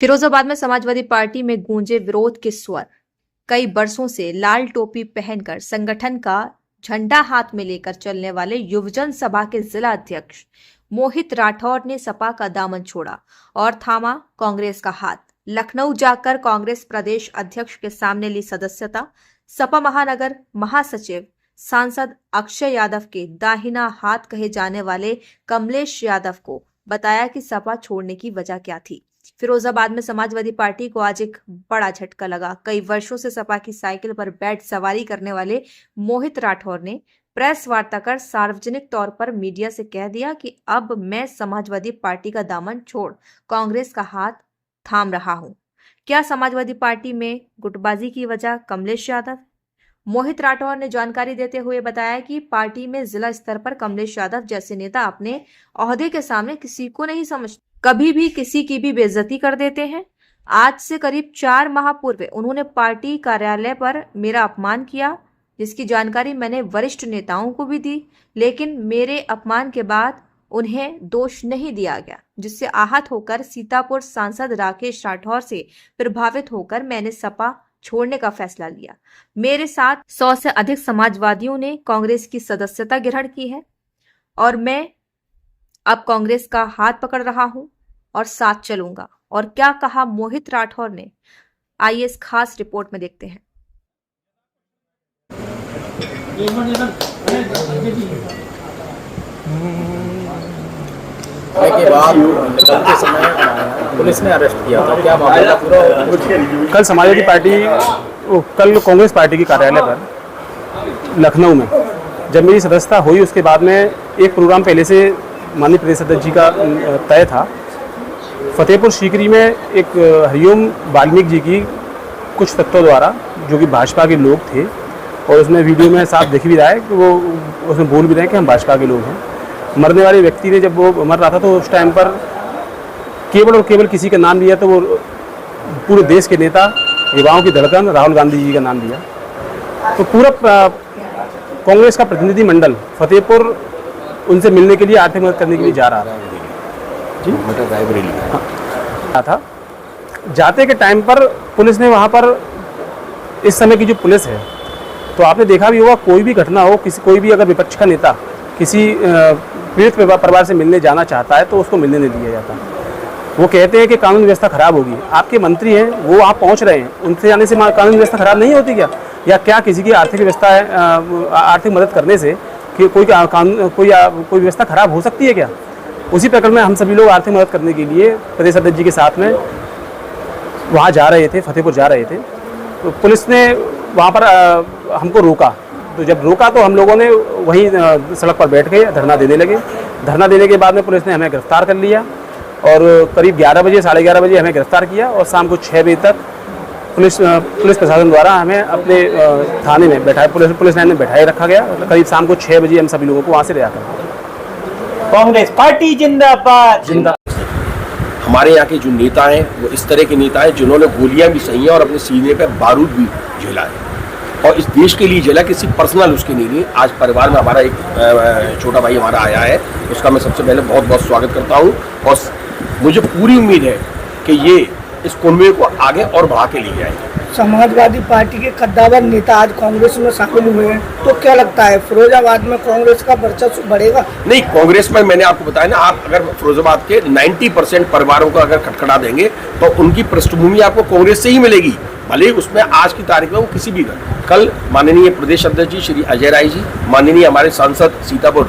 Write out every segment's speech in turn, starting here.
फिरोजाबाद में समाजवादी पार्टी में गूंजे विरोध के स्वर। कई बरसों से लाल टोपी पहनकर संगठन का झंडा हाथ में लेकर चलने वाले युवजन सभा के जिला अध्यक्ष मोहित राठौर ने सपा का दामन छोड़ा और थामा कांग्रेस का हाथ। लखनऊ जाकर कांग्रेस प्रदेश अध्यक्ष के सामने ली सदस्यता। सपा महानगर महासचिव सांसद अक्षय यादव के दाहिना हाथ कहे जाने वाले कमलेश यादव को बताया कि सपा छोड़ने की वजह क्या थी। फिरोजाबाद में समाजवादी पार्टी को आज एक बड़ा झटका लगा। कई वर्षों से सपा की साइकिल पर बैठ सवारी करने वाले मोहित राठौर ने प्रेस वार्ता कर सार्वजनिक तौर पर मीडिया से कह दिया कि अब मैं समाजवादी पार्टी का दामन छोड़ कांग्रेस का हाथ थाम रहा हूं। क्या समाजवादी पार्टी में गुटबाजी की वजह कमलेश यादव? मोहित राठौर ने जानकारी देते हुए बताया कि पार्टी में जिला स्तर पर कमलेश यादव जैसे नेता अपने ओहदे के सामने किसी को नहीं समझते, कभी भी किसी की भी बेइज्जती कर देते हैं। आज से करीब 4 माह पूर्व उन्होंने पार्टी कार्यालय पर मेरा अपमान किया, जिसकी जानकारी मैंने वरिष्ठ नेताओं को भी दी, लेकिन मेरे अपमान के बाद उन्हें दोष नहीं दिया गया, जिससे आहत होकर सीतापुर सांसद राकेश राठौर से प्रभावित होकर मैंने सपा छोड़ने का फैसला लिया। मेरे साथ 100 से अधिक समाजवादियों ने कांग्रेस की सदस्यता ग्रहण की है और मैं अब कांग्रेस का हाथ पकड़ रहा हूं और साथ चलूंगा। और क्या कहा मोहित राठौर ने, आइए इस खास रिपोर्ट में देखते हैं। के बाद निकलते समय पुलिस ने अरेस्ट किया था, क्या मामला पूरा? कल समाजवादी पार्टी कल कांग्रेस पार्टी के कार्यालय पर लखनऊ में जब मेरी सदस्यता हुई, उसके बाद में एक प्रोग्राम पहले से माननीय प्रदेश अध्यक्ष जी का तय था। फतेहपुर सीकरी में एक हरिओम वाल्मीकि जी की कुछ तत्वों द्वारा, जो कि भाजपा के लोग थे, और उसमें वीडियो में साफ दिख भी रहा है कि वो उसमें बोल भी रहे हैं कि हम भाजपा के लोग हैं। मरने वाले व्यक्ति ने, जब वो मर रहा था, तो उस टाइम पर केवल और केवल किसी का नाम लिया, तो वो पूरे देश के नेता, युवाओं की धड़कन राहुल गांधी जी का नाम लिया। तो पूरा कांग्रेस का प्रतिनिधि मंडल फतेहपुर उनसे मिलने के लिए, आर्थिक मदद करने के लिए जा रहा था जी था। जाते के टाइम पर पुलिस ने वहाँ पर, इस समय की जो पुलिस है, तो आपने देखा भी होगा, कोई भी घटना हो, कोई भी अगर विपक्ष का नेता किसी पीड़ित परिवार से मिलने जाना चाहता है तो उसको मिलने नहीं दिया जाता। वो कहते हैं कि कानून व्यवस्था खराब होगी। आपके मंत्री हैं, वो वहाँ पहुँच रहे हैं, उनसे जाने से कानून व्यवस्था खराब नहीं होती क्या? या क्या किसी की आर्थिक व्यवस्था है, आर्थिक मदद करने से कि कोई व्यवस्था खराब हो सकती है क्या? उसी प्रकार में हम सभी लोग आर्थिक मदद करने के लिए प्रदेश अध्यक्ष जी के साथ में वहाँ जा रहे थे, फतेहपुर जा रहे थे। तो पुलिस ने वहाँ पर हमको रोका। तो जब रोका तो हम लोगों ने वहीं सड़क पर बैठ के धरना देने लगे। धरना देने के बाद में पुलिस ने हमें गिरफ्तार कर लिया और करीब 11 बजे, साढ़े 11 बजे हमें गिरफ्तार किया और शाम को 6 बजे तक पुलिस प्रशासन द्वारा हमें अपने थाने में बैठाए, पुलिस लाइन में बैठाए रखा गया। करीब शाम को 6 बजे हम सभी लोगों को वहाँ से रिहा कर। कांग्रेस पार्टी जिंदाबाद जिंदाबाद। हमारे यहाँ के जो नेता हैं वो इस तरह के नेता हैं जिन्होंने गोलियां भी सही हैं और अपने सीने पे बारूद भी झेला है, और इस देश के लिए झेला, किसी पर्सनल उसके नहीं। आज परिवार में हमारा एक छोटा भाई हमारा आया है, उसका मैं सबसे पहले बहुत बहुत स्वागत करता हूँ और मुझे पूरी उम्मीद है कि ये इस कुनबे को आगे और बढ़ा के ले जाएंगे। समाजवादी पार्टी के कद्दावर नेता आज कांग्रेस में शामिल हुए हैं, तो क्या लगता है फिरोजाबाद में कांग्रेस का वर्चस्व बढ़ेगा? नहीं, कांग्रेस में मैंने आपको बताया ना, आप अगर फिरोजाबाद के 90% परिवारों को अगर खटखटा देंगे तो उनकी पृष्ठभूमि आपको कांग्रेस से ही मिलेगी। भले उसमें आज की तारीख में वो किसी भी कल माननीय प्रदेश अध्यक्ष जी श्री अजय राय जी, माननीय हमारे सांसद सीतापुर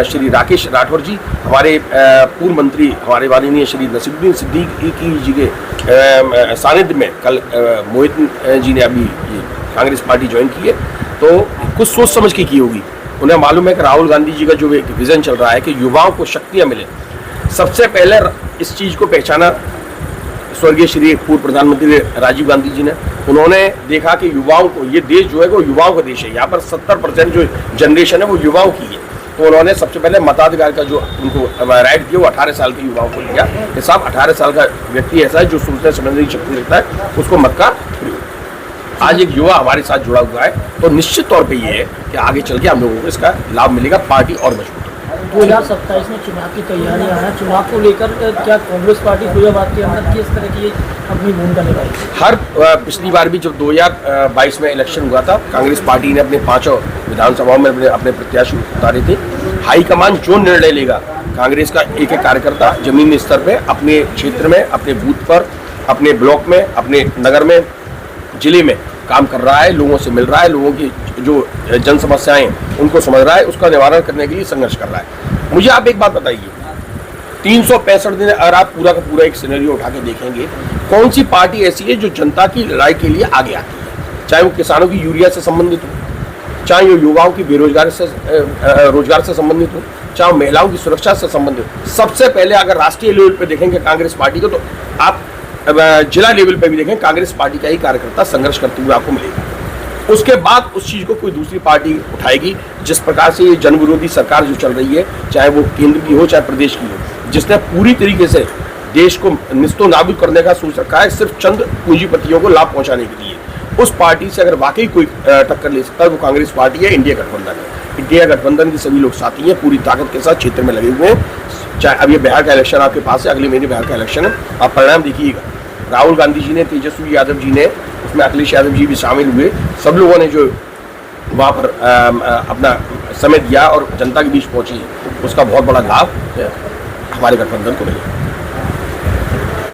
श्री राकेश राठौर जी, हमारे पूर्व मंत्री हमारे माननीय श्री नसीरुद्दीन सिद्दीकी जी के सानिध्य में कल मोहित जी ने अभी कांग्रेस पार्टी ज्वाइन की है। तो कुछ सोच समझ के की होगी। उन्हें मालूम है कि राहुल गांधी जी का जो एक विजन चल रहा है कि युवाओं को शक्तियाँ मिले। सबसे पहले इस चीज़ को पहचाना स्वर्गीय श्री पूर्व प्रधानमंत्री राजीव गांधी जी ने। उन्होंने देखा कि युवाओं को, ये देश जो है वो युवाओं का देश है, यहाँ पर 70% जो जनरेशन है वो युवाओं की है। तो उन्होंने सबसे पहले मताधिकार का जो उनको राइट दिया वो 18 साल के युवाओं को लिया कि साहब 18 साल का व्यक्ति ऐसा है जो सोचने समझने की शक्ति रखता है, उसको मत का प्रयोग। आज एक युवा हमारे साथ जुड़ा हुआ है, तो निश्चित तौर पर ये है कि आगे चल के हम लोगों को इसका लाभ मिलेगा, पार्टी और मजबूत होगी। 2027 में चुनाव की तैयारियां हैं, चुनाव को लेकर क्या कांग्रेस पार्टी फिरोजाबाद के अंदर किस तरह की अपनी भूमिका निभाई? हर पिछली बार भी जब 2022 में इलेक्शन हुआ था, कांग्रेस पार्टी ने अपने 5 विधानसभाओं में अपने प्रत्याशी उतारे थे। हाईकमान जो निर्णय लेगा, कांग्रेस का एक एक कार्यकर्ता जमीनी स्तर पे अपने क्षेत्र में, अपने बूथ पर, अपने ब्लॉक में, अपने नगर में, जिले में काम कर रहा है, लोगों से मिल रहा है, लोगों की जो जन समस्याएं उनको समझ रहा है, उसका निवारण करने के लिए संघर्ष कर रहा है। मुझे आप एक बात बताइए, 365 दिन अगर आप पूरा का पूरा एक सिनेरियो उठा के देखेंगे, कौन सी पार्टी ऐसी है जो जनता की लड़ाई के लिए आगे आती है? चाहे वो किसानों की यूरिया से संबंधित हो, चाहे वो युवाओं की बेरोजगारी से रोजगार से संबंधित हो, चाहे महिलाओं की सुरक्षा से संबंधित हो। सबसे पहले अगर राष्ट्रीय लेवल पे देखेंगे कांग्रेस पार्टी को, तो आप जिला लेवल पे भी देखें, कांग्रेस पार्टी का ही कार्यकर्ता संघर्ष करते हुए आपको मिलेगा। उसके बाद उस चीज को कोई दूसरी पार्टी उठाएगी। जिस प्रकार से ये जन विरोधी सरकार जो चल रही है, चाहे वो केंद्र की हो चाहे प्रदेश की हो, जिसने पूरी तरीके से देश को निस्तो नाबूद करने का सोच रखा है सिर्फ चंद पूंजीपतियों को लाभ पहुंचाने के लिए, उस पार्टी से अगर वाकई कोई टक्कर ले सकता है वो कांग्रेस पार्टी है, इंडिया गठबंधन है। इंडिया गठबंधन के सभी लोग साथी हैं, पूरी ताकत के साथ क्षेत्र में लगे हुए हैं। चाहे अब ये बिहार का इलेक्शन आपके पास है, अगले महीने बिहार का इलेक्शन है, आप परिणाम देखिएगा। राहुल गांधी जी ने, तेजस्वी यादव जी ने, उसमें अखिलेश यादव जी भी शामिल हुए, सब लोगों ने जो वहाँ पर अपना समय दिया और जनता के बीच पहुंची, उसका बहुत बड़ा लाभ हमारे गठबंधन को मिलेगा।